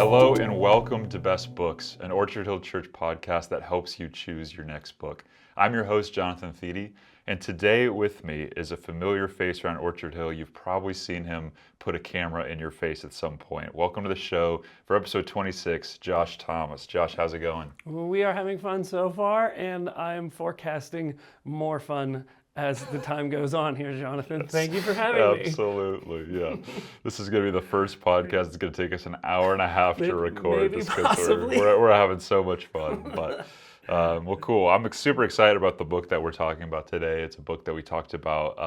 Hello and welcome to Best Books, an Orchard Hill Church podcast that helps you choose your next book. I'm your host, Jonathan Thiede, and today with me is a familiar face around Orchard Hill. You've probably seen him put a camera in your face at some point. Welcome to the show for episode 26, Josh Thomas. Josh, how's it going? We are having fun so far, and I'm forecasting more fun as the time goes on here, Jonathan. Thank you for having me. Absolutely, yeah. This is going to be the first podcast. It's going to take us an hour and a half to record just because we're having so much fun. But well, cool. I'm super excited about the book that we're talking about today. It's a book that we talked about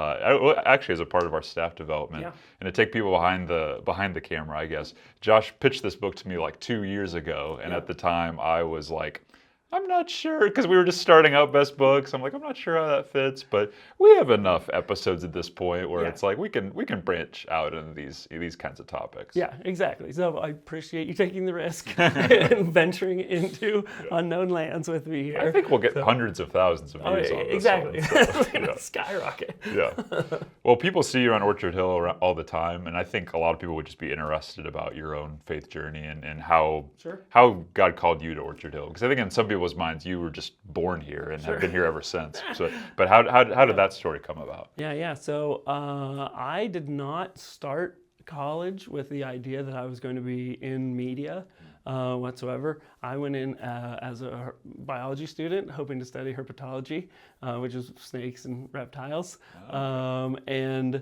actually as a part of our staff development, and to take people behind the camera, I guess. Josh pitched this book to me like 2 years ago, and at the time I was like, I'm not sure, because we were just starting out Best Books. I'm like, I'm not sure how that fits, but we have enough episodes at this point where it's like we can branch out into these kinds of topics. Yeah, exactly. So I appreciate you taking the risk and venturing into unknown lands with me here. I think we'll get hundreds of thousands of views on this exactly. one. So, It's going to skyrocket. Yeah. Well, people see you on Orchard Hill all the time, and I think a lot of people would just be interested about your own faith journey and how God called you to Orchard Hill. Because I think in some people's minds, you were just born here and have been here ever since. So, but how did that story come about? Yeah. So I did not start college with the idea that I was going to be in media whatsoever. I went in as a biology student, hoping to study herpetology, which is snakes and reptiles. And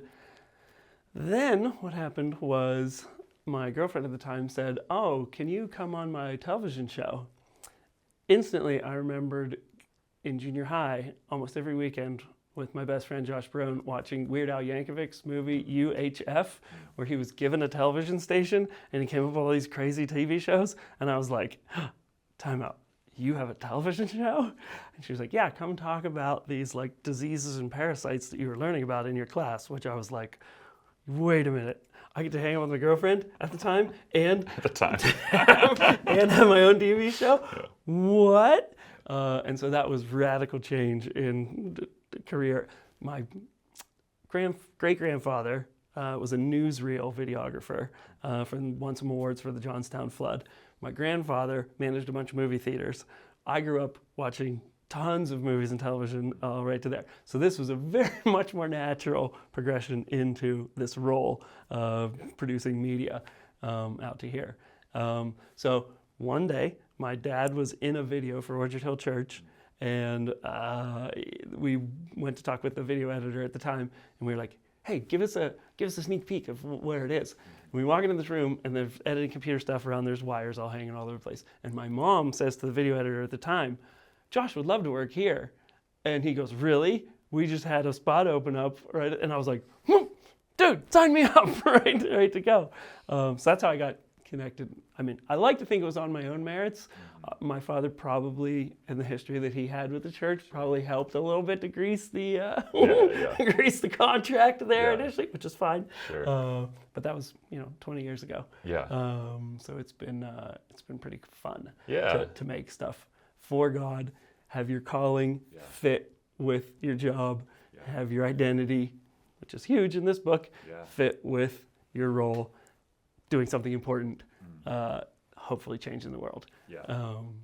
then what happened was my girlfriend at the time said, "Oh, can you come on my television show?" Instantly, I remembered in junior high, almost every weekend with my best friend Josh Brown, watching Weird Al Yankovic's movie UHF, where he was given a television station and he came up with all these crazy TV shows. And I was like, time out, you have a television show? And she was like, yeah, come talk about these like diseases and parasites that you were learning about in your class, which I was like, wait a minute. I get to hang out with my girlfriend at the time and and have my own TV show. Yeah. What? And so that was radical change in the career. My great-grandfather was a newsreel videographer won some awards for the Johnstown flood. My grandfather managed a bunch of movie theaters. I grew up watching tons of movies and television right to there. So this was a very much more natural progression into this role of producing media out to here. So one day, my dad was in a video for Orchard Hill Church, and we went to talk with the video editor at the time, and we were like, hey, give us a sneak peek of where it is. And we walk into this room, and there's editing computer stuff around, there's wires all hanging all over the place. And my mom says to the video editor at the time, Josh would love to work here. And he goes, really? We just had a spot open up, right? And I was like, dude, sign me up, right to go. So that's how I got connected. I mean, I like to think it was on my own merits. My father probably, in the history that he had with the church, probably helped a little bit to grease the grease the contract there initially, which is fine. Sure. But that was 20 years ago. Yeah. So it's been pretty fun. To make stuff for God, have your calling fit with your job, have your identity, which is huge in this book, fit with your role, doing something important, hopefully changing the world.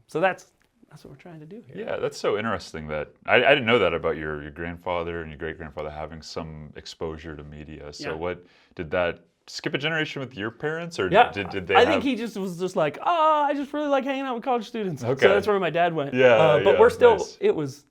So that's what we're trying to do here. Yeah, that's so interesting that I didn't know that about your grandfather and your great-grandfather having some exposure to media. So what did that skip a generation with your parents, or did they? I think he just was just like, I just really like hanging out with college students. Okay. So that's where my dad went. But we're still. Nice. It was,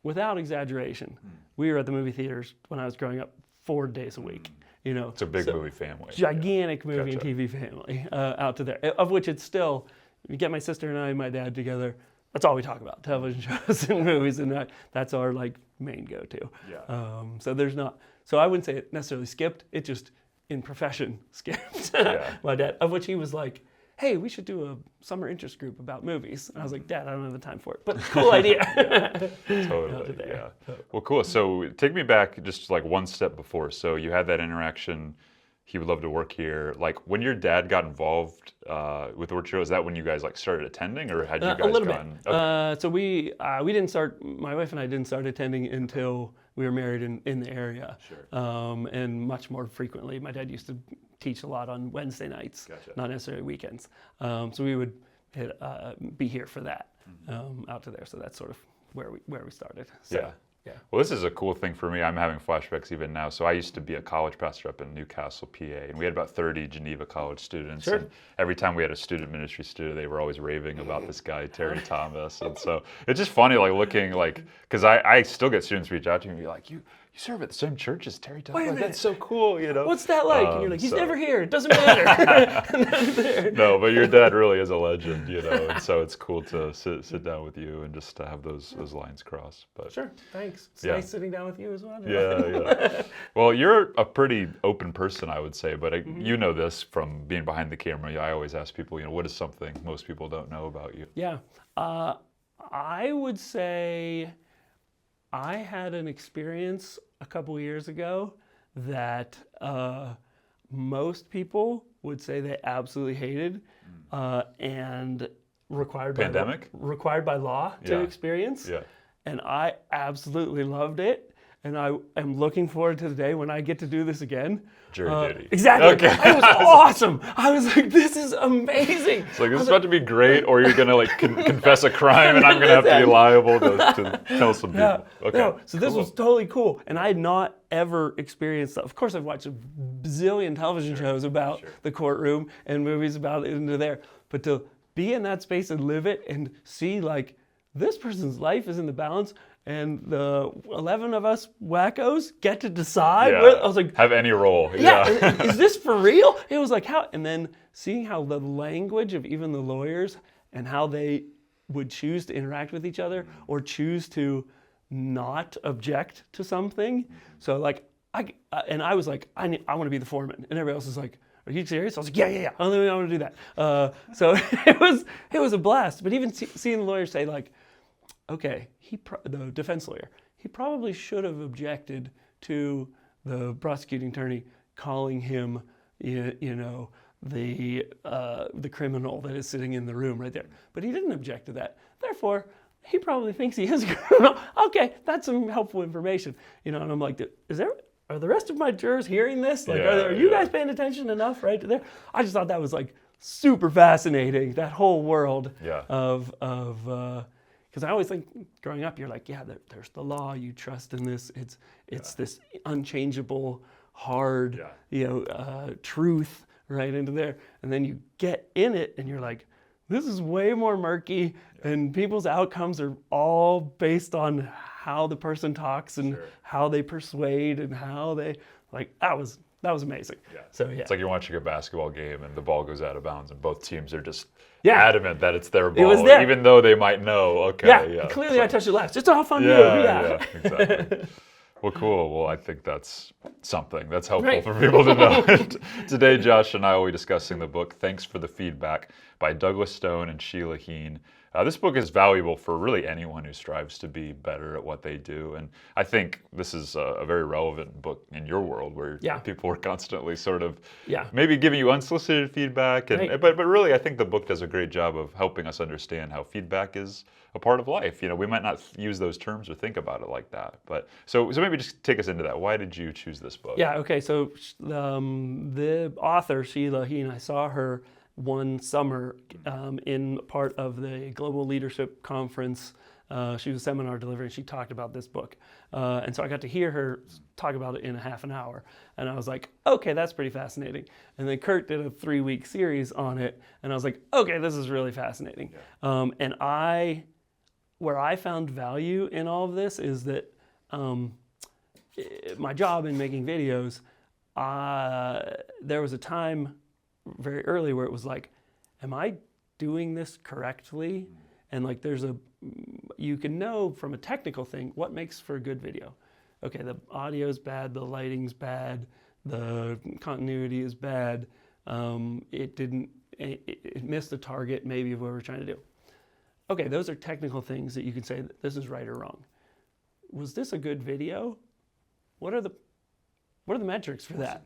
without exaggeration, we were at the movie theaters when I was growing up 4 days a week. It's a big movie family. Gigantic movie and TV family out to there. Of which it's still. You get my sister and I and my dad together. That's all we talk about: television shows and movies, and that's our like main go-to. Yeah. So there's not. So I wouldn't say it necessarily skipped. It just. In profession skipped my dad, of which he was like, hey, we should do a summer interest group about movies. And I was like, Dad, I don't have the time for it, but cool idea. Totally, yeah. Well, cool. So take me back just like one step before. So you had that interaction. He would love to work here. Like when your dad got involved with Orchard Hill, is that when you guys like started attending, or had you guys a little gone? Bit. Okay. So we didn't start. My wife and I didn't start attending until we were married in the area. Sure. And much more frequently. My dad used to teach a lot on Wednesday nights, Gotcha. not necessarily weekends. So we would be here for that, out to there. So that's sort of where we started. So, yeah. Well, this is a cool thing for me. I'm having flashbacks even now. So I used to be a college pastor up in Newcastle, PA, and we had about 30 Geneva College students. Sure. And every time we had a student ministry student, they were always raving about this guy, Terry Thomas. And so it's just funny, like looking like, because I still get students reach out to me and be like, you serve at the same church as Terry Thomas? Wait a minute. That's so cool, you know? What's that like? And you're like, he's never here. It doesn't matter. No, but your dad really is a legend, you know, and so it's cool to sit down with you and just to have those lines cross. But Sure, thanks. It's Yeah. nice sitting down with you as well. yeah. Well, you're a pretty open person, I would say, but you know this from being behind the camera. I always ask people, you know, what is something most people don't know about you? Yeah. I would say I had an experience a couple years ago that most people would say they absolutely hated and required by law to experience. Yeah. And I absolutely loved it. And I am looking forward to the day when I get to do this again. Jury duty. Exactly. Okay. It was awesome. I was like, this is amazing. It's like, this is about to be great, or you're going to like confess a crime and I'm going to have to be liable to tell some people. Yeah. Okay. No, so this was totally cool. And I had not ever experienced that. Of course, I've watched a bazillion television shows about the courtroom and movies about it into there. But to be in that space and live it and see like this person's life is in the balance and the 11 of us wackos get to decide. Yeah. I was like, have any role. yeah, is this for real? It was like, how? And then seeing how the language of even the lawyers and how they would choose to interact with each other or choose to not object to something. So like, I was like, I want to be the foreman. And everybody else is like, are you serious? I was like, yeah. I want to do that. So it was a blast. But even seeing the lawyer say like, okay, the defense lawyer, he probably should have objected to the prosecuting attorney calling him, you know, the criminal that is sitting in the room right there. But he didn't object to that. Therefore, he probably thinks he is a criminal. Okay, that's some helpful information, you know. And I'm like, are the rest of my jurors hearing this? Like, are you guys paying attention enough right there? I just thought that was like super fascinating. That whole world of because I always think growing up, you're like, yeah, there's the law. You trust in this. It's this unchangeable, hard, you know, truth right into there. And then you get in it, and you're like, this is way more murky, and people's outcomes are all based on how the person talks and how they persuade and how they like. That was amazing. Yeah. So yeah, it's like you're watching a basketball game and the ball goes out of bounds, and both teams are just adamant that it's their ball, even though they might know. Okay, clearly I touched it last. It's off on you. Yeah, exactly. Well, cool. Well, I think that's something that's helpful for people to know. Today, Josh and I will be discussing the book "Thanks for the Feedback" by Douglas Stone and Sheila Heen. This book is valuable for really anyone who strives to be better at what they do. And I think this is a very relevant book in your world where people are constantly sort of maybe giving you unsolicited feedback. And, but really, I think the book does a great job of helping us understand how feedback is a part of life. You know, we might not use those terms or think about it like that. But so maybe just take us into that. Why did you choose this book? Yeah, okay. So the author, Sheila Heen, I saw her one summer in part of the Global Leadership Conference. She was a seminar delivery, and she talked about this book. And so I got to hear her talk about it in a half an hour. And I was like, okay, that's pretty fascinating. And then Kurt did a 3-week series on it. And I was like, okay, this is really fascinating. And where I found value in all of this is that my job in making videos, there was a time very early where it was like, am I doing this correctly? And like you can know from a technical thing what makes for a good video. Okay, the audio's bad, the lighting's bad, the continuity is bad, it missed the target maybe of what we're trying to do. Okay, those are technical things that you can say that this is right or wrong. Was this a good video? What are the metrics for that?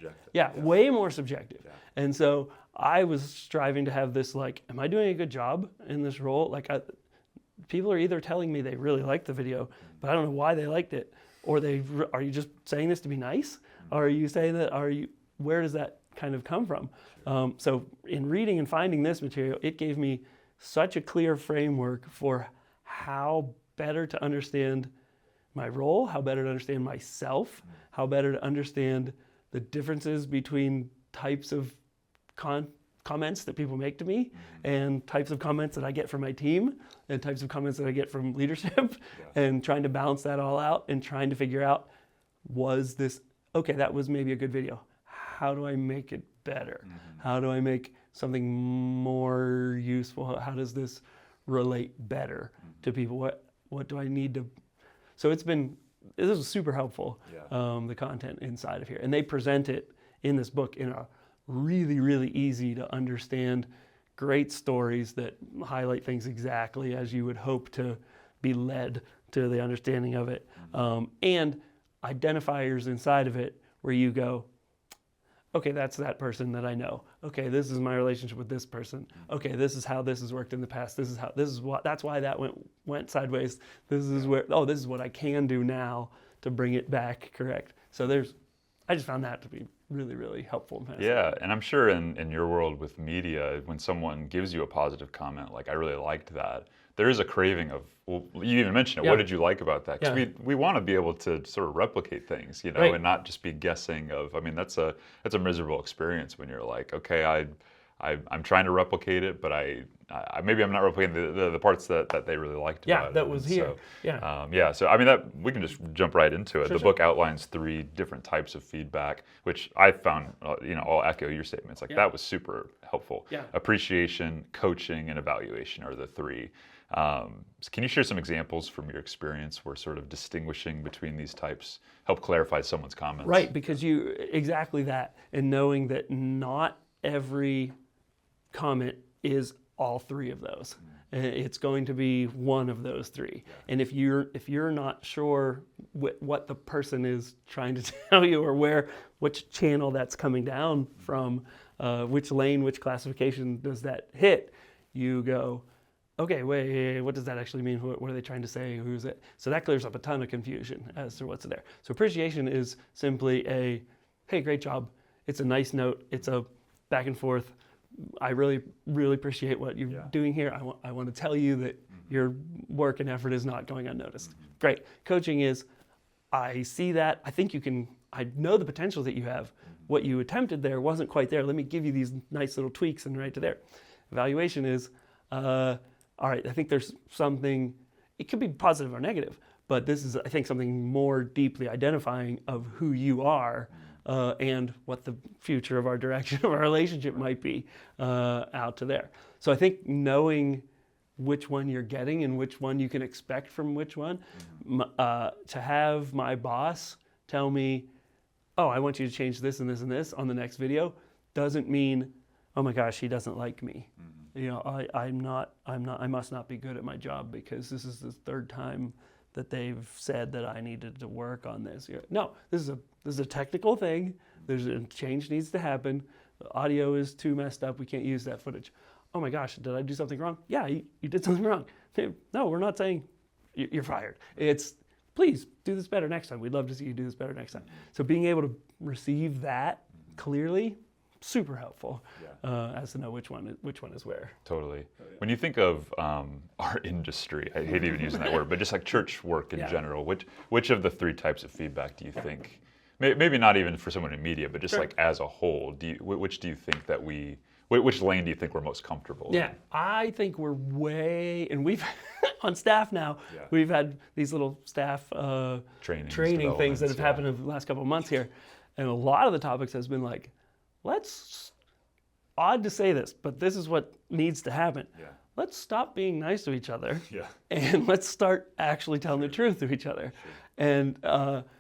Way more subjective. Yeah. And so I was striving to have this like, am I doing a good job in this role? Like people are either telling me they really liked the video, but I don't know why they liked it, or are you just saying this to be nice? Or are you saying that, where does that kind of come from. So in reading and finding this material, it gave me such a clear framework for how better to understand my role, how better to understand myself, how better to understand the differences between types of comments that people make to me and types of comments that I get from my team and types of comments that I get from leadership and trying to balance that all out and trying to figure out, was this, okay, that was maybe a good video. How do I make it better? How do I make something more useful? How does this relate better to people? What do I need to? So this was super helpful, the content inside of here. And they present it in this book in a really, really easy to understand, great stories that highlight things exactly as you would hope to be led to the understanding of it. And identifiers inside of it where you go, okay, that's that person that I know. Okay, this is my relationship with this person. Okay, this is how this has worked in the past. That's why that went sideways. This is this is what I can do now to bring it back correct. So I just found that to be really, really helpful and fascinating. Yeah, and I'm sure in your world with media, when someone gives you a positive comment, like I really liked that, there is a craving of, well, you even mentioned it, what did you like about that? Because we want to be able to sort of replicate things, and not just be guessing of, I mean, that's a miserable experience when you're like, okay, I'm trying to replicate it, but I maybe I'm not replicating the parts that they really liked about it. That was here. So, so I mean, we can just jump right into it. The book outlines 3 different types of feedback, which I found, I'll echo your statements. Like that was super helpful. Appreciation, coaching, and evaluation are the 3. So can you share some examples from your experience where sort of distinguishing between these types help clarify someone's comments? Right, because exactly that, and knowing that not every comment is all 3 of those. It's going to be one of those 3. And if you're not sure what the person is trying to tell you or which channel that's coming down from, which lane, which classification does that hit, you go, okay, wait, what does that actually mean? What are they trying to say? Who's it? So that clears up a ton of confusion as to what's there. So appreciation is simply hey, great job. It's a nice note. It's a back and forth. I really, really appreciate what you're doing here. I want to tell you that your work and effort is not going unnoticed. Great. Coaching is, I see that. I think I know the potential that you have. What you attempted there wasn't quite there. Let me give you these nice little tweaks and right to there. Evaluation is, all right, I think there's something, it could be positive or negative, but this is, I think, something more deeply identifying of who you are and what the future of our direction of our relationship might be out to there. So I think knowing which one you're getting and which one you can expect from which one, to have my boss tell me, oh, I want you to change this and this and this on the next video, doesn't mean, oh my gosh, he doesn't like me. I must not be good at my job because this is the 3rd time that they've said that I needed to work on this. No, this is a technical thing. There's a change needs to happen. The audio is too messed up. We can't use that footage. Oh my gosh, did I do something wrong? Yeah, you did something wrong. No, we're not saying you're fired. It's, please do this better next time. We'd love to see you do this better next time. So being able to receive that clearly, super helpful as to know which one is where. Totally. When you think of our industry, I hate even using that word, but just like church work in general, which of the 3 types of feedback do you think, maybe not even for someone in media, but just like as a whole, which do you think that which lane do you think we're most comfortable in? I think we're and we've, on staff now, we've had these little staff training things that have happened in the last couple of months here. And a lot of the topics has been like, odd to say this, but this is what needs to happen. Let's stop being nice to each other and let's start actually telling the truth to each other. And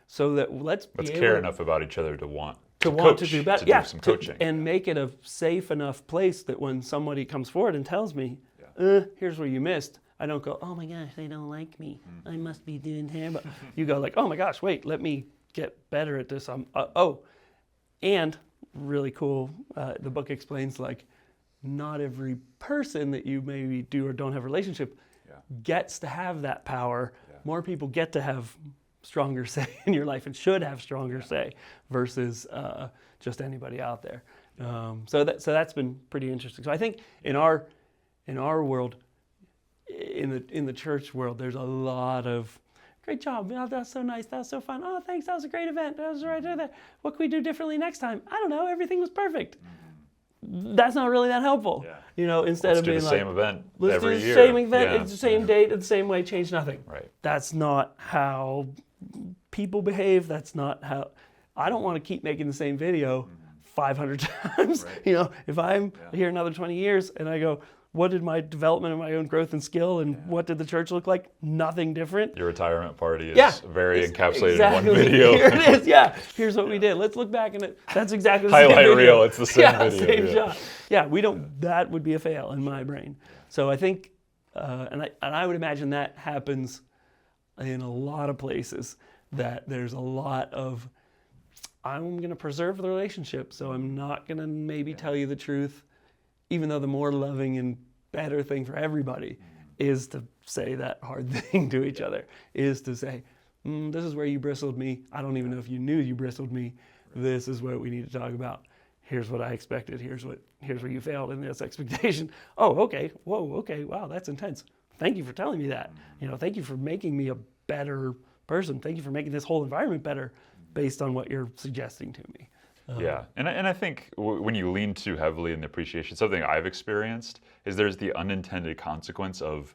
so that let's care enough about each other to want to do better. Do some coaching. And make it a safe enough place that when somebody comes forward and tells me, here's where you missed, I don't go, oh my gosh, they don't like me. I must be doing terrible. You go like, oh my gosh, wait, let me get better at this. And really cool, the book explains like not every person that you maybe do or don't have a relationship gets to have that power. More people get to have stronger say in your life and should have stronger say versus just anybody out there. So that's been pretty interesting. So I think in our world, in the church world, there's a lot of great job. Oh, that was so nice. That was so fun. Oh, thanks. That was a great event. That was right there. What can we do differently next time? I don't know. Everything was perfect. That's not really that helpful. Yeah. Instead of being like, same event let's every do the year. same event, Yeah. it's the same date, it's the same way, change nothing. Right. That's not how people behave. That's not how. I don't want to keep making the same video 500 times. Right. If I'm here another 20 years and I go, what did my development and my own growth and skill and what did the church look like? Nothing different. Your retirement party is very encapsulated exactly. in one video. Here it is. Yeah. Here's what we did. Let's look back and that's exactly the Highlight same video. reel. It's the same video. Same shot. Yeah. We don't. That would be a fail in my brain. So I think, and I would imagine that happens in a lot of places. That there's a lot of, I'm going to preserve the relationship, so I'm not going to maybe tell you the truth, even though the more loving and better thing for everybody is to say that hard thing to each other, is to say, this is where you bristled me. I don't even know if you knew you bristled me. This is what we need to talk about. Here's what I expected. Here's where you failed in this expectation. Oh, okay. Whoa, okay. Wow, that's intense. Thank you for telling me that. Thank you for making me a better person. Thank you for making this whole environment better based on what you're suggesting to me. Yeah, and I think when you lean too heavily in the appreciation, something I've experienced is there's the unintended consequence of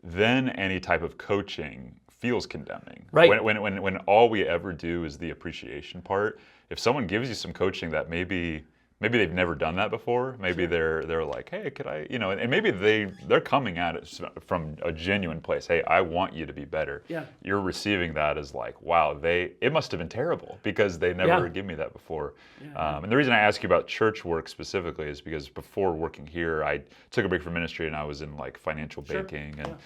then any type of coaching feels condemning. Right. When all we ever do is the appreciation part, if someone gives you some coaching that maybe they've never done that before, maybe they're like, hey, could I, and maybe they're coming at it from a genuine place. Hey, I want you to be better. Yeah. You're receiving that as like, wow, it must have been terrible because they never give me that before. And the reason I ask you about church work specifically is because before working here, I took a break from ministry and I was in like financial banking and.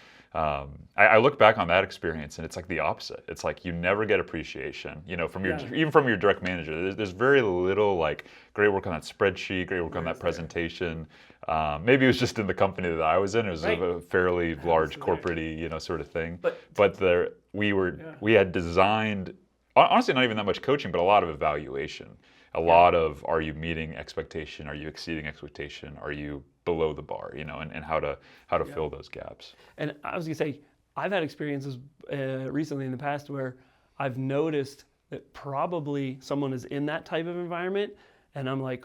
I look back on that experience and it's like the opposite. It's like you never get appreciation, from even from your direct manager. There's very little like great work on that spreadsheet, great work on that presentation. Maybe it was just in the company that I was in. It was a fairly large corporate-y, sort of thing. But we had designed, honestly, not even that much coaching, but a lot of evaluation. A lot of, are you meeting expectation? Are you exceeding expectation? Are you below the bar? And how to fill those gaps. And I was gonna say, I've had experiences recently in the past where I've noticed that probably someone is in that type of environment, and I'm like,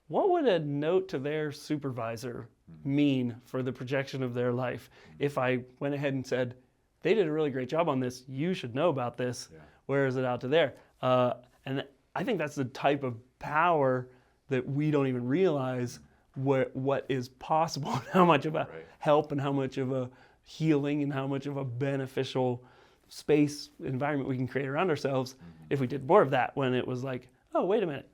what would a note to their supervisor mean for the projection of their life if I went ahead and said, they did a really great job on this, you should know about this, where is it out to there? And I think that's the type of power that we don't even realize what is possible, and how much of a help and how much of a healing and how much of a beneficial space environment we can create around ourselves if we did more of that, when it was like, oh, wait a minute,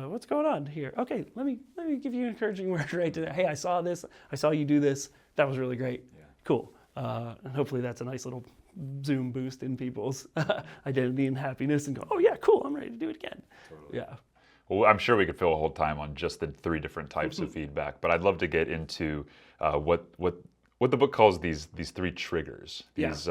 what's going on here? Okay, let me give you an encouraging word right today. Hey, I saw this, I saw you do this, that was really great. Cool. And hopefully that's a nice little Zoom boost in people's identity and happiness, and go, oh yeah, cool, I'm ready to do it again. Totally. Yeah. Well, I'm sure we could fill a whole time on just the 3 different types of feedback, but I'd love to get into what the book calls these 3 triggers. These,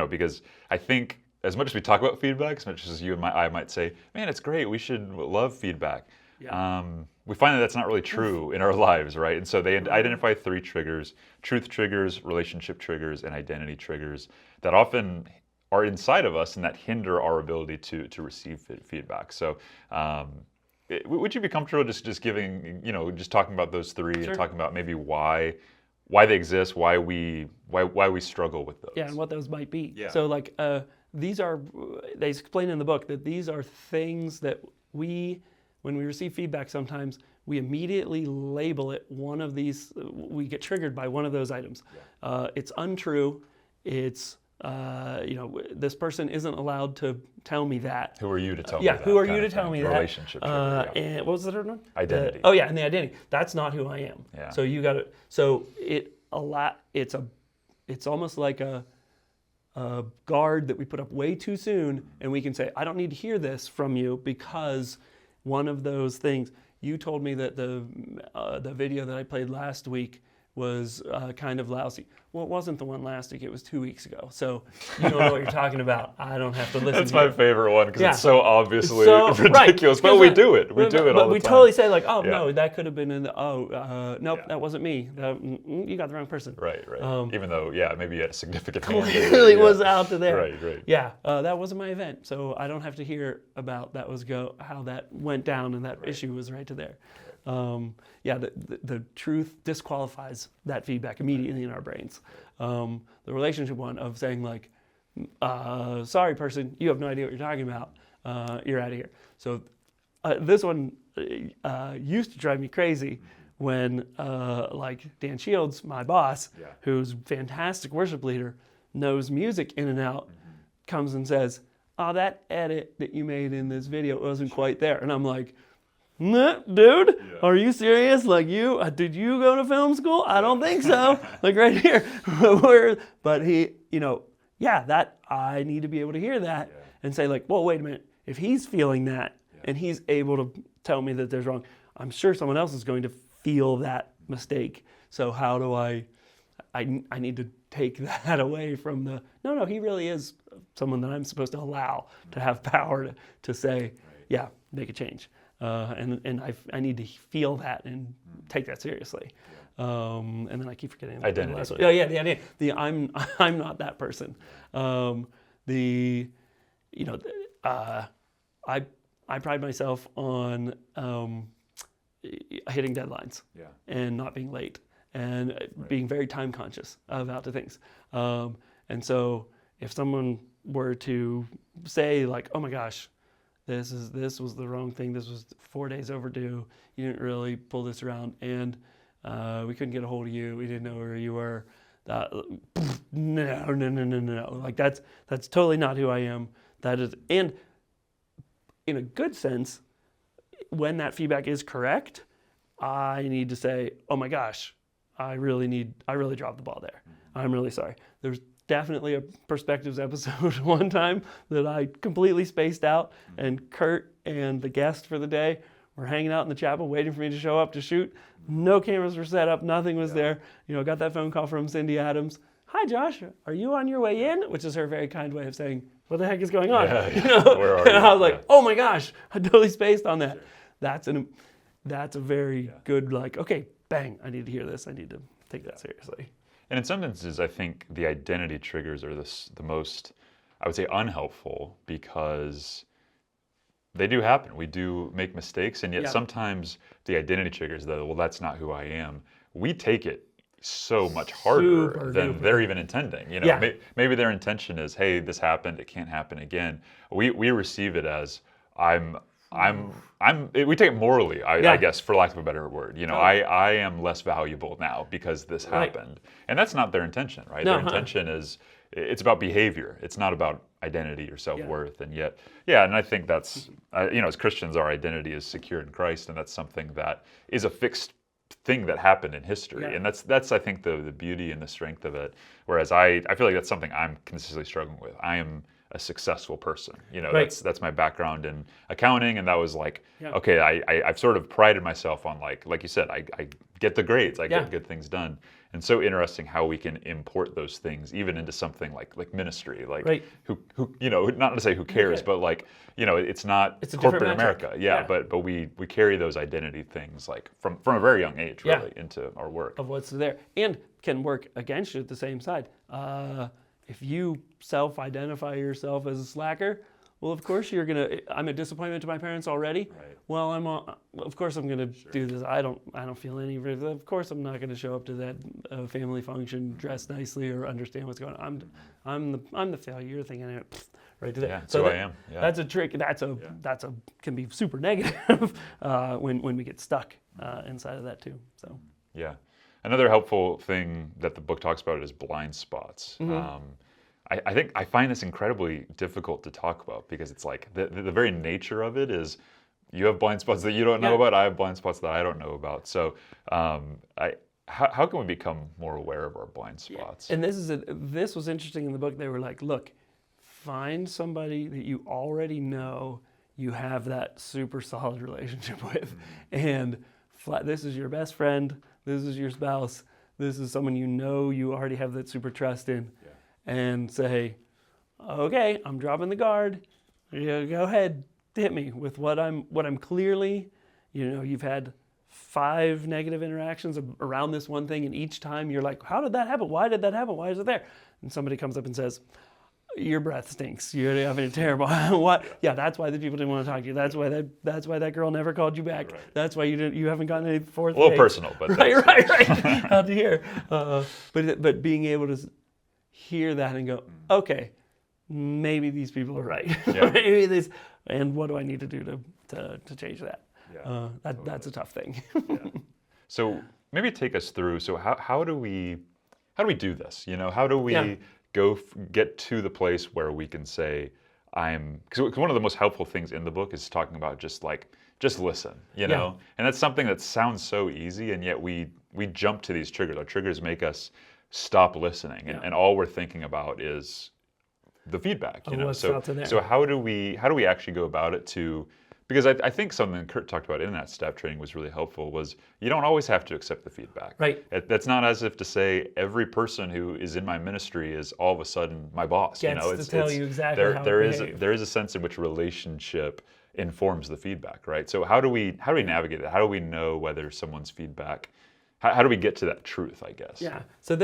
because I think as much as we talk about feedback, as much as you and I might say, man, it's great, we should love feedback. We find that that's not really true in our lives, right? And so they identify 3 triggers: truth triggers, relationship triggers, and identity triggers that often are inside of us and that hinder our ability to receive feedback. So would you be comfortable just giving, just talking about those 3 and talking about maybe why they exist, why we struggle with those? Yeah, and what those might be. Yeah. So like they explain in the book that these are things that when we receive feedback, sometimes we immediately label it one of these, we get triggered by one of those items. It's untrue, it's, this person isn't allowed to tell me that. Who are you to tell me that? Yeah, who are you to tell me that? Relationship trigger, And what was the third one? Identity. And the identity. That's not who I am. Yeah. So you got to, it's almost like a guard that we put up way too soon, and we can say, I don't need to hear this from you because one of those things, you told me that the video that I played last week was kind of lousy. Well, it wasn't the one last week. It was 2 weeks ago. So you don't know what you're talking about. I don't have to listen That's to my you. favorite one because Yeah. it's so obviously So- ridiculous. right. But we do it. We do it all the time. But we totally say like, oh, Yeah. no, that could have been in the, nope, Yeah. that wasn't me. You got the wrong person. Right. Even though, maybe you had a significant Clearly was out to there. Right. Yeah, that wasn't my event. So I don't have to hear about how that went down and that issue was right to there. The truth disqualifies that feedback immediately in our brains. The relationship one of saying like, sorry person, you have no idea what you're talking about. You're out of here. So this one used to drive me crazy when like Dan Shields, my boss, who's a fantastic worship leader, knows music in and out, comes and says, oh, that edit that you made in this video wasn't quite there. And I'm like, nah, dude, are you serious? Like did you go to film school? I don't think so. Like right here. But he, that I need to be able to hear that and say like, well, wait a minute. If he's feeling that and he's able to tell me that there's wrong, I'm sure someone else is going to feel that mistake. So how do I need to take that away from no, he really is someone that I'm supposed to allow to have power to say, make a change. And I need to feel that and take that seriously. And then I keep forgetting identity. The last one. The identity. I'm not that person. I pride myself on hitting deadlines and not being late and being very time conscious about the things. And so if someone were to say like, oh my gosh, this was the wrong thing, this was 4 days overdue, you didn't really pull this around, and we couldn't get a hold of you, we didn't know where you were, no. Like that's totally not who I am. That is, and in a good sense, when that feedback is correct, I need to say, oh my gosh, I really dropped the ball there. I'm really sorry. There's definitely a Perspectives episode one time that I completely spaced out, and Kurt and the guest for the day were hanging out in the chapel waiting for me to show up to shoot. No cameras were set up, nothing was there. Got that phone call from Cindy Adams. Hi Josh, are you on your way in? Which is her very kind way of saying, what the heck is going on? Where are you? And I was like, oh my gosh, I totally spaced on that. That's a very good, like, okay, bang, I need to hear this. I need to take that seriously. And in some instances, I think the identity triggers are the most, I would say, unhelpful, because they do happen. We do make mistakes, and yet sometimes the identity triggers, that's not who I am. We take it so much harder than they're even intending. Maybe their intention is, hey, this happened, it can't happen again. We receive it as we take it morally, I guess, for lack of a better word. I am less valuable now because this happened. And that's not their intention, right? No, their intention is, it's about behavior. It's not about identity or self-worth. And yet, and I think that's, as Christians, our identity is secure in Christ, and that's something that is a fixed thing that happened in history. And that's I think the beauty and the strength of it. Whereas I feel like that's something I'm consistently struggling with. I am a successful person. That's my background in accounting, and that was like, okay, I've sort of prided myself on like you said, I get the grades, I get good things done. And so interesting how we can import those things even into something like ministry, like who not to say who cares, but like, it's not corporate America. But we carry those identity things like from a very young age really into our work. Of what's there, and can work against you at the same side. If you self-identify yourself as a slacker, well, of course I'm a disappointment to my parents already. Right. Well, of course I'm gonna do this. I don't feel any of it. Of course I'm not gonna show up to that family function dressed nicely or understand what's going on. I'm the failure. You're thinking right to there. Yeah, that's who I am. Yeah. That's a trick. Can be super negative when we get stuck inside of that too. So yeah. Another helpful thing that the book talks about is blind spots. I find this incredibly difficult to talk about, because it's like the very nature of it is, you have blind spots that you don't know about, I have blind spots that I don't know about. So how can we become more aware of our blind spots? And this was interesting in the book. They were like, look, find somebody that you already know you have that super solid relationship with, and this is your best friend, this is your spouse, This is someone you know you already have that super trust in, and say, okay, I'm dropping the guard. Go ahead, hit me with what I'm clearly, you've had 5 negative interactions around this one thing, and each time you're like, how did that happen? Why did that happen? Why is it there? And somebody comes up and says, your breath stinks. You're having a terrible. What? Yeah, that's why the people didn't want to talk to you. That's why that girl never called you back. Right. That's why you haven't gotten any fourth. A little personal, but right. Out to here. But being able to hear that and go, okay, maybe these people are right. Yeah. Maybe this, and what do I need to do to change that? Yeah, that's a tough thing. Yeah. So maybe take us through. So how do we do this? How do we get to the place where we can say because one of the most helpful things in the book is talking about just listen, and that's something that sounds so easy, and yet we jump to these triggers. Our triggers make us stop listening, and all we're thinking about is the feedback. So how do we actually go about it because I think something Kurt talked about in that staff training was really helpful was you don't always have to accept the feedback. Right. That's not as if to say every person who is in my ministry is all of a sudden my boss. Gets to tell you exactly how there is a sense in which relationship informs the feedback, right? So how do we navigate that? How do we know whether someone's feedback? How do we get to that truth, I guess? Yeah. So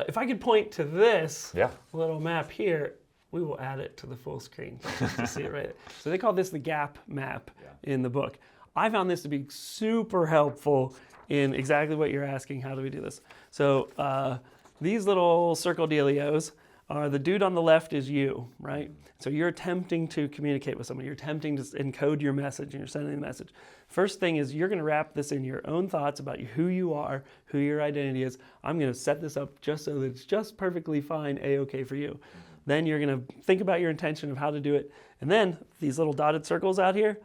if I could point to this little map here, we will add it to the full screen just to see it right there. So they call this the gap map in the book. I found this to be super helpful in exactly what you're asking. How do we do this? So these little circle dealios are the dude on the left is you, right? So you're attempting to communicate with someone. You're attempting to encode your message, and you're sending the message. First thing is you're going to wrap this in your own thoughts about who you are, who your identity is. I'm going to set this up just so that it's just perfectly fine, A-okay for you. Then you're going to think about your intention of how to do it. And then these little dotted circles out here,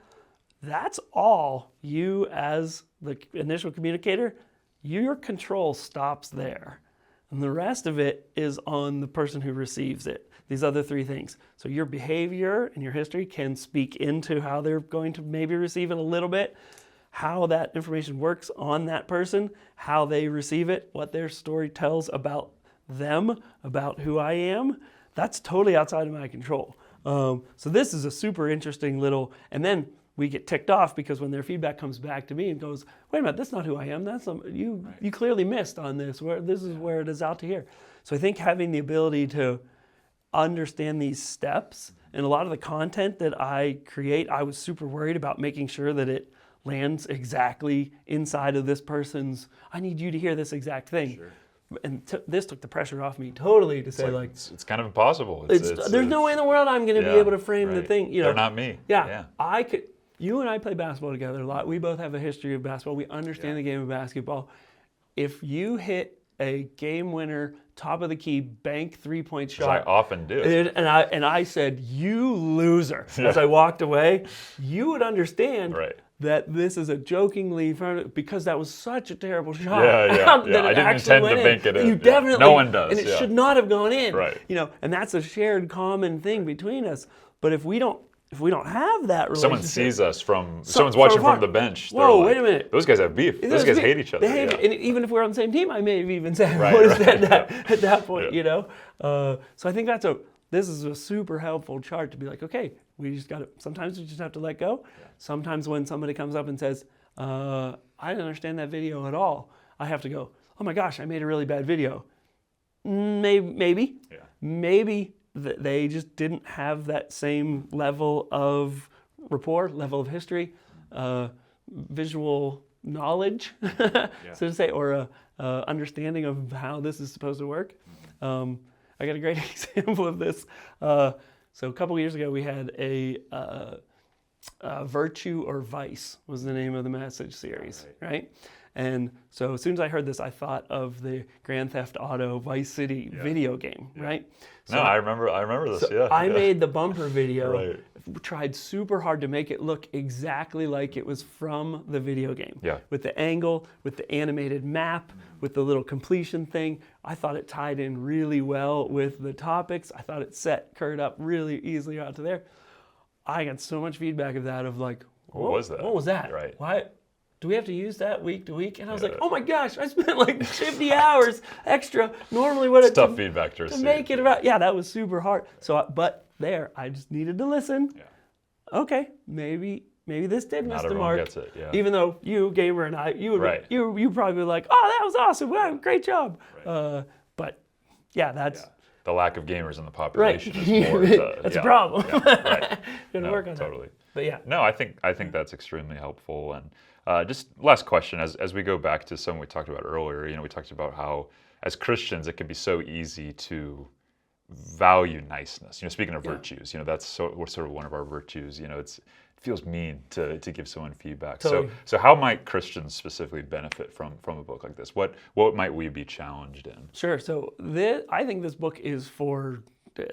that's all you as the initial communicator. Your control stops there. And the rest of it is on the person who receives it. These other 3 things. So your behavior and your history can speak into how they're going to maybe receive it a little bit, how that information works on that person, how they receive it, what their story tells about them, about who I am. That's totally outside of my control. So this is a super interesting little, and then we get ticked off because when their feedback comes back to me and goes, wait a minute, that's not who I am. That's you clearly missed on this. This is where it is out to here. So I think having the ability to understand these steps, and a lot of the content that I create, I was super worried about making sure that it lands exactly inside of this person's, I need you to hear this exact thing. Sure. And this took the pressure off me totally to say it's kind of impossible. There's no way in the world I'm going to be able to frame the thing. They're not me. Yeah. I could. You and I play basketball together a lot. We both have a history of basketball. We understand the game of basketball. If you hit a game winner, top of the key, bank 3-point shot, I often do, and I said, "You loser," as I walked away, you would understand. Right. That this is a jokingly, because that was such a terrible shot. Yeah. I didn't intend to bank it in. You definitely, no one does. And it should not have gone in. Right. And that's a shared common thing between us. But if we don't have that relationship, someone sees us someone's watching from the bench. Whoa, wait a minute. Those guys have beef. Those guys hate each other. And even if we're on the same team, I may have even said, what is that at that point, So I think this is a super helpful chart to be like, okay, sometimes we just have to let go. Yeah. Sometimes when somebody comes up and says, I didn't understand that video at all, I have to go, oh my gosh, I made a really bad video. Maybe. Yeah. Maybe they just didn't have that same level of rapport, level of history, visual knowledge, so to say, or understanding of how this is supposed to work. I got a great example of this. So a couple of years ago, we had a Virtue or Vice was the name of the message series, right? And so as soon as I heard this, I thought of the Grand Theft Auto Vice City video game, right? So, I remember this, I made the bumper video, tried super hard to make it look exactly like it was from the video game. Yeah. With the angle, with the animated map, with the little completion thing. I thought it tied in really well with the topics. I thought it set Kurt up really easily out to there. I got so much feedback of that, of like, what was that? What was that? Right. Why? do we have to use that week to week? And I was like, oh my gosh, I spent like 50 hours extra. Normally what it's tough feedback to receive. Make it about, that was super hard. So, but there, I just needed to listen. Yeah. Okay, maybe this did miss the mark. Gets it, yeah. Even though you, Gamer, and I, you probably be like, oh, that was awesome. Wow, great job. Right. But yeah, that's... Yeah. The lack of gamers in the population is more... that's a problem. Yeah, right. Gonna work on totally. That. But yeah. No, I think that's extremely helpful. And just last question, as we go back to something we talked about earlier, we talked about how as Christians it can be so easy to value niceness. Speaking of virtues, that's sort of one of our virtues. It feels mean to give someone feedback. Totally. So how might Christians specifically benefit from a book like this? What might we be challenged in? Sure. So I think this book is for,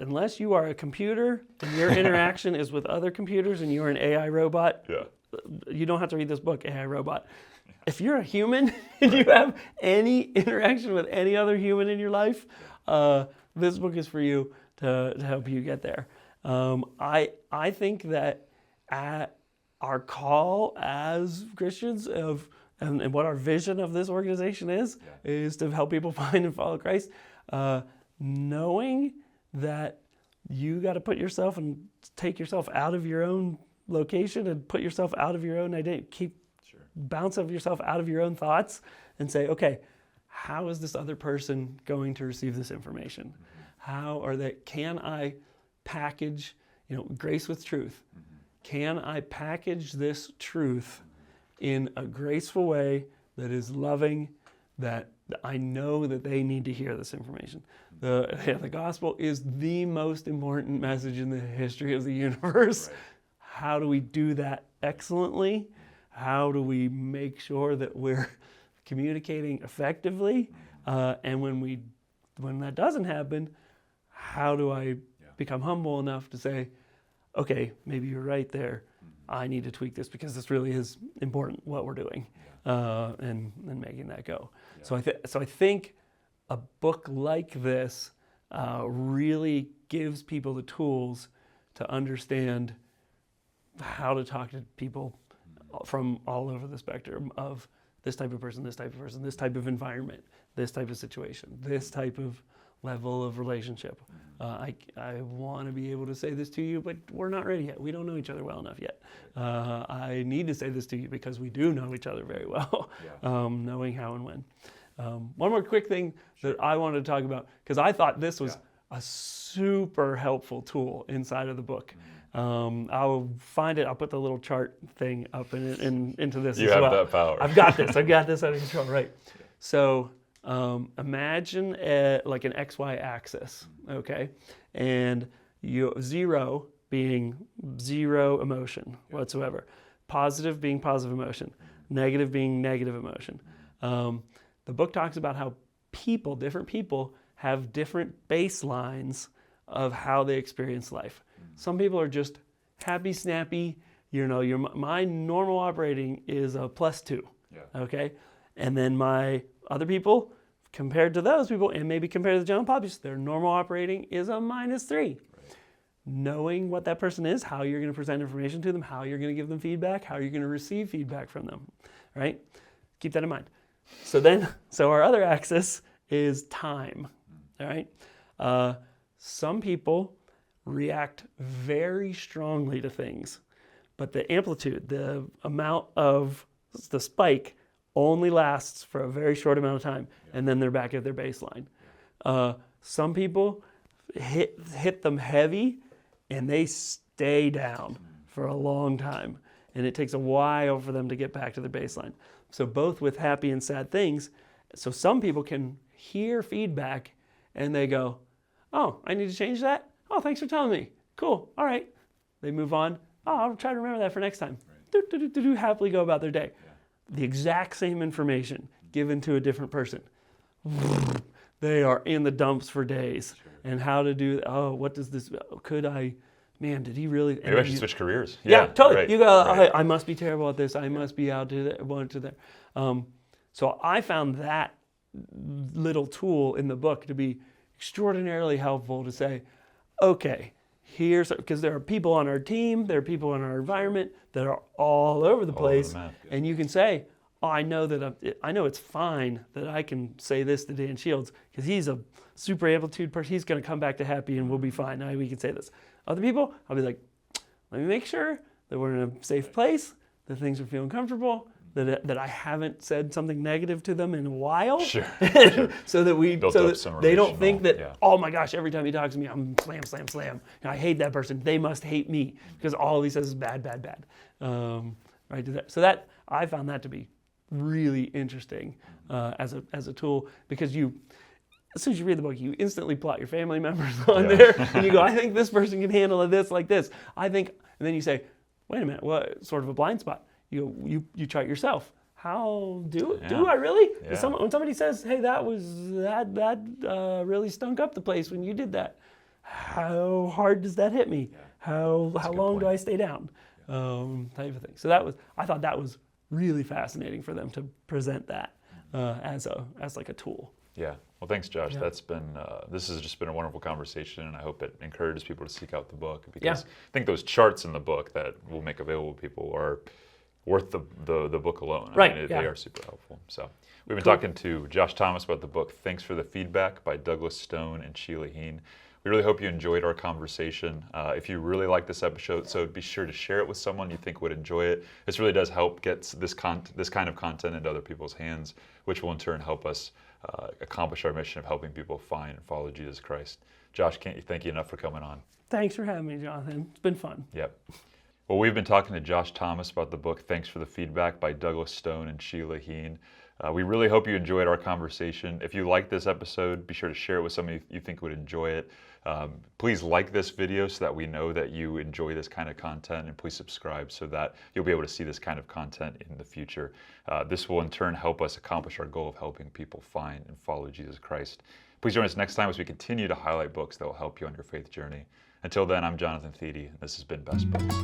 unless you are a computer and your interaction is with other computers and you're an AI robot, you don't have to read this book, AI robot. If you're a human and you have any interaction with any other human in your life, this book is for you to help you get there. I think that our call as Christians and what our vision of this organization is to help people find and follow Christ, knowing that you got to put yourself and take yourself out of your own location and put yourself out of your own identity, bounce of yourself out of your own thoughts and say, okay, how is this other person going to receive this information? Can I package, grace with truth? Can I package this truth in a graceful way that is loving, that I know that they need to hear this information? The gospel is the most important message in the history of the universe. Right. How do we do that excellently? How do we make sure that we're communicating effectively? And when that doesn't happen, how do I become humble enough to say, okay, maybe you're right there. I need to tweak this because this really is important, what we're doing, and making that go. Yeah. So I think a book like this really gives people the tools to understand how to talk to people from all over the spectrum of this type of person, this type of person, this type of environment, this type of situation, this type of level of relationship. I want to be able to say this to you, but we're not ready yet. We don't know each other well enough yet. I need to say this to you because we do know each other very well, knowing how and when. One more quick thing that I wanted to talk about, because I thought this was a super helpful tool inside of the book. I'll find it. I'll put the little chart thing up into this as well. You have that power. I've got this out of control, right? So imagine like an XY axis, okay? And 0 being zero emotion whatsoever. Positive being positive emotion. Negative being negative emotion. The book talks about how different people have different baselines of how they experience life. Some people are just happy, snappy. My normal operating is a +2, okay? And then my other people, compared to those people, and maybe compared to the general populace, their normal operating is a -3. Right. Knowing what that person is, how you're going to present information to them, how you're going to give them feedback, how you're going to receive feedback from them, right? Keep that in mind. So our other axis is time, all right? Some people react very strongly to things, but the amplitude, the amount of the spike only lasts for a very short amount of time, and then they're back at their baseline. Some people hit them heavy, and they stay down for a long time, and it takes a while for them to get back to their baseline. So both with happy and sad things, so some people can hear feedback, and they go, oh, I need to change that? Oh, thanks for telling me. Cool, all right. They move on. Oh, I'll try to remember that for next time. Right. Happily go about their day. The exact same information given to a different person. They are in the dumps for days. Sure. And how to do, what does this, did he really? Maybe I should switch careers. Yeah, totally. Right. You go, I must be terrible at this. I must be out to there. So I found that little tool in the book to be extraordinarily helpful to say, okay, because there are people on our team, there are people in our environment that are all over the place, and you can say, oh, I know it's fine that I can say this to Dan Shields because he's a super amplitude person. He's going to come back to happy and we'll be fine. Now we can say this. Other people, I'll be like, let me make sure that we're in a safe place, that things are feeling comfortable, that I haven't said something negative to them in a while. Sure. So that they don't think that, oh my gosh, every time he talks to me, I'm slam, slam, slam. I hate that person. They must hate me because all he says is bad, bad, bad. Right? So that I found that to be really interesting as a tool because as soon as you read the book, you instantly plot your family members on there, and you go, I think this person can handle this like this. And then you say, wait a minute, what sort of a blind spot? You chart yourself. How do I really? Yeah. When somebody says, hey, that really stunk up the place when you did that. How hard does that hit me? Yeah. How long do I stay down? Type of thing. So I thought that was really fascinating for them to present that as like a tool. Yeah. Well, thanks, Josh. Yeah. This has just been a wonderful conversation, and I hope it encourages people to seek out the book because Yeah. I think those charts in the book that we'll make available to people are worth the book alone. Right. They are super helpful. So we've been talking to Josh Thomas about the book Thanks for the Feedback by Douglas Stone and Sheila Heen. We really hope you enjoyed our conversation. If you really like this episode, so be sure to share it with someone you think would enjoy it. This really does help get this kind of content into other people's hands, which will in turn help us accomplish our mission of helping people find and follow Jesus Christ. Josh, can't you thank you enough for coming on? Thanks for having me, Jonathan. It's been fun. Yep. Well, we've been talking to Josh Thomas about the book Thanks for the Feedback by Douglas Stone and Sheila Heen. We really hope you enjoyed our conversation. If you liked this episode, be sure to share it with somebody you think would enjoy it. Please like this video so that we know that you enjoy this kind of content, and please subscribe so that you'll be able to see this kind of content in the future. This will in turn help us accomplish our goal of helping people find and follow Jesus Christ. Please join us next time as we continue to highlight books that will help you on your faith journey. Until then, I'm Jonathan Thiede, and this has been Best Books.